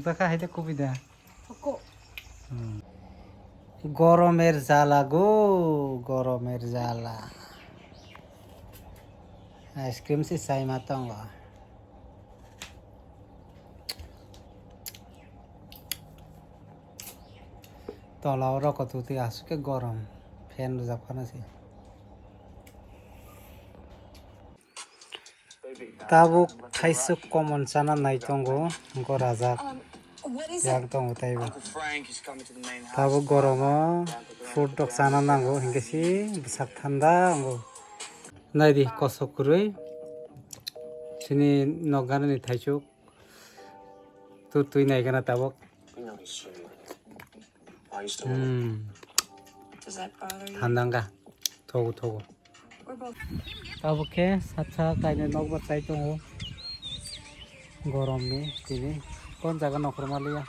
দেখা হাইতে কবি দে গরমের জ্বালা গো গরমের জ্বালা আইসক্রিম সি চাই মাতঙ্গ তলাও রকতুতি আসুকে গরম ফ্যান জাপানাছি তাবুক খাইছো কমন চানা নাই তঙ্গো গরাজাক jak dong taiba tabu goromo food dok chana nango hingkesi sak thanda ango naidi kosok kurui sini nogana ni thaisuk tu tui naigana tabok thandanga thogu thogu tabuke sacha kaine nogba chai tongo gorom ni tini kon jaga nokromaliya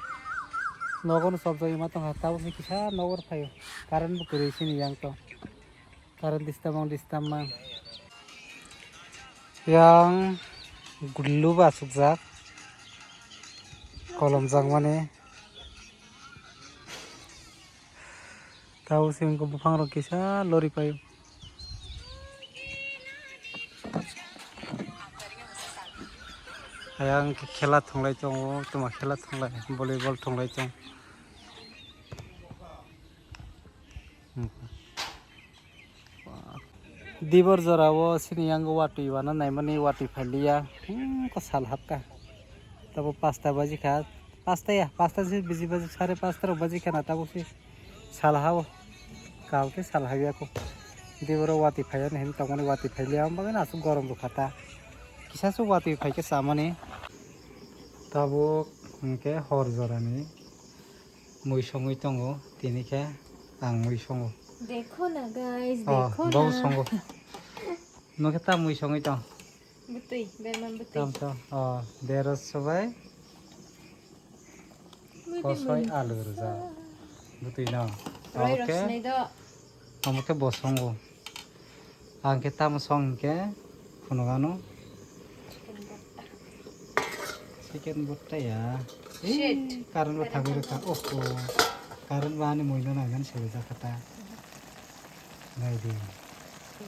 nogon sob jai ma tong tabu ni kisa nogor phayo karan bu kuri sini yang to karan distam mang yang gullu ba sukjak kolom jang mane tabu sim ko bufang ro kisa lori payo yang khela thonglai tongo tuma khela thonglai volleyball thonglai tong dibor jorawo sini yang wati wana naimani wati phaliya ko sal hakka tabo 5টা baji kha 5টা ya 5টা se biji baji 5:30 baji khana tabo se sal hawo kaute sal habiya ko dibor wati phaya ne tamani wati phaliya ambaga na su gorom bu khata kisa su wati phaike samani tabo ke hor jorani mui songoi tongo tini ke ang mui songo देखो ना guys देखो ना बहुत songo no ke ta mui songoi tong betul berman betul tam to deros sobai kosoi alu rza butui na roy rosnai do amke bosongo angke tam song ke funogano chicken butta ya shit karan ba thagir ka karan ba ni moino na gan sebe jakata nai di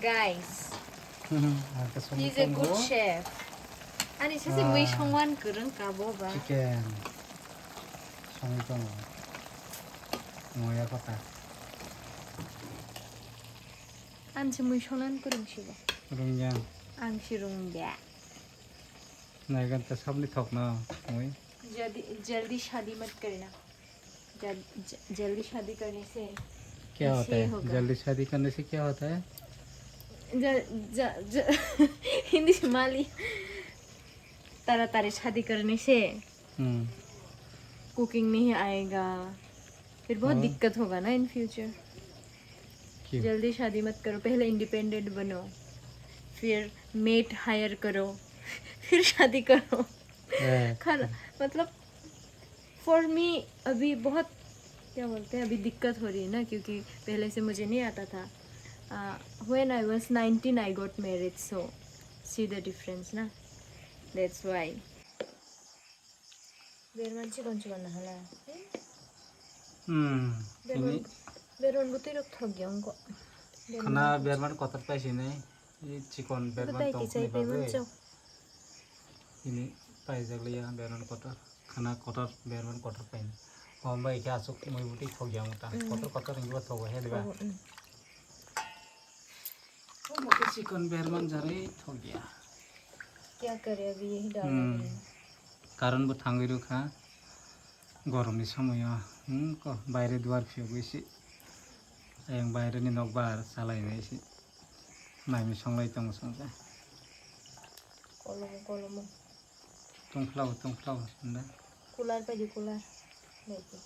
guys angke song he's a good chef ani sase mui songwan kurang kabo ba chicken song tong moya kota an se mui songnan kurang siba rungyang ang sirung dia nai gan ta sabni thok na moi जल्दी शादी मत करना जल्दी शादी करने से क्या होता है जल्दी शादी करने से क्या होता है हिंदी माली तारा शादी करने से कुकिंग नहीं आएगा फिर बहुत दिक्कत होगा ना इन फ्यूचर जल्दी शादी मत करो पहले इंडिपेंडेंट बनो फिर मेट हायर करो फिर शादी करो खाना मतलब फॉर मी अभी बहुत क्या बोलते हैं अभी दिक्कत हो रही है ना क्योंकि पहले से मुझे नहीं आता था when I was 19 I got married so see the difference ना दैट्स व्हाई बेरमान से कौन सी करना है बेरमान बुते रख थक गया उनको खाना बेरमान कतर पैसे नहीं ये चिकन बेरमान तो ini pai jaglia beron kotor khana kotor beron kotor pain hombai ke asuk moi buti thogya mota kotor ingwa thogo he diba o moke chicken beron jare thogya क्या करे अभी यही डालना कारण बो थांगिरु खा गरम नि समय को बाहरे दुवार फियो बेसी आं बाहरे नि नगबार सालायनाय एसे नायमी संलाय दं संजा कलम tongflaw anda kular baju kular baju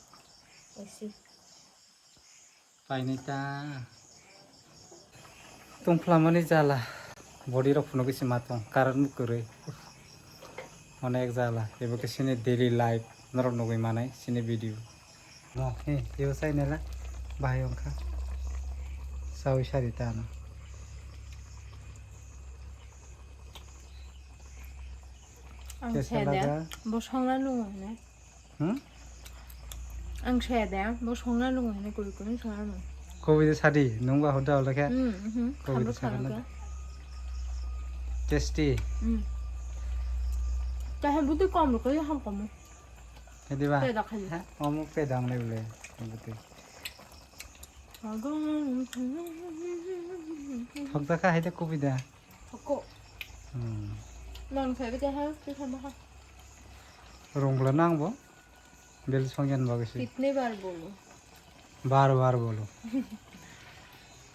isi painita tongflamani jala body ro phuno kisi matong karan mukure onek jala ebo kisini daily life noro nogoi manai sini video no he yo sai nela bahayong kha sawi sarita na Ang Kesa saya laga. deh, bos hong lan luôn này. Ang saya deh, bos hong lan luôn này, cuối cùng hong lan luôn. Covid sadi nung ba hoda hola kya Khám Covid bức khám sakana bức. tasty Tại hem bút con được cái không có một. hedi ba Cái đặc hình. omu pedang le bole betul thokta ka hede covid da Aku non phải cái ha, cái thằng đó. rongla nang bo bel songyan ba gesi कितने बार बोलूं? बार बार बोलो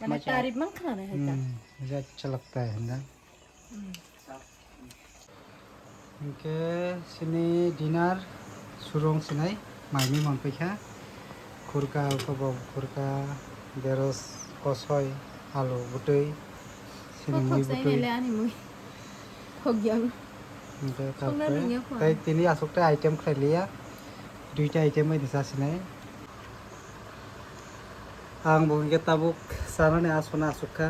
मैंने तारीफ मत खाना है क्या? मुझे अच्छा लगता है ना इनके सिनी डिनर सुरंग सिनाई माइमी मनपैखा खुरका कबाब खुरका देरस कसय आलु बुटै सिनी Không मुई thật बुटै này anh thì mới thật dân. তাই তিনি আসুকটা আইটেম খাইলিয়া দুইটা আইটেম এই দিছা সিনাই आं बुंगे tabuk sanane asuna asukka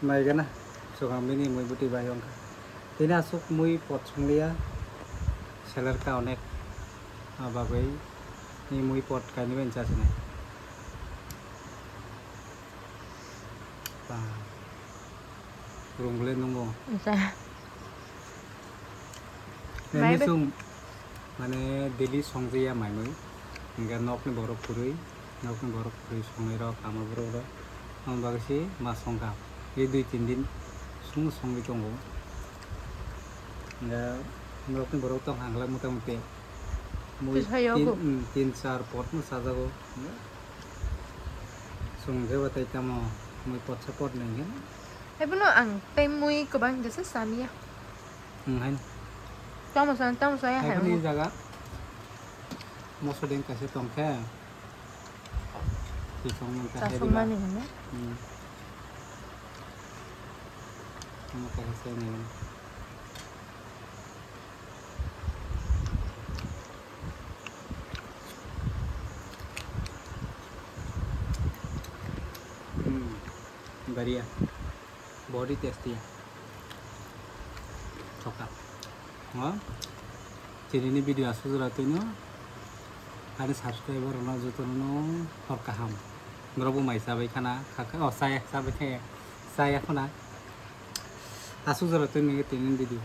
maigana sogamini mui buti bayongka tini asuk mui potchunglia seller ka onek abagai ni mui pot kani bencha sine pa rungle nungo Sao? nani sum mane daily songjiya maimui nga nokni borok purui nokni borok purui songai ro kama borok ro ang bagasi ma songka এই 2-3 দিন সঙ্গে দङ nga nokni borok tong hangla motamuti mui 3-4 pot mo sajago songje batai tamo mui pot support nang Em biết nói ăn tem mui của bạn được rất sami à? hain Trong một số hai hàng ni jaga moso deng kase tong kha ti tong man ka Sa hedi sung ba man yun na. mo ka kase ni बढ़िया body tasty है छोका हाँ चीनी ने video आसु जरा तो no आने subscriber होना जो तो नो और कहाँ नरबो माइसा बाई खाना खाका और साया साबे थे साया खाना आसु जरा तो नहीं तीन वीडियो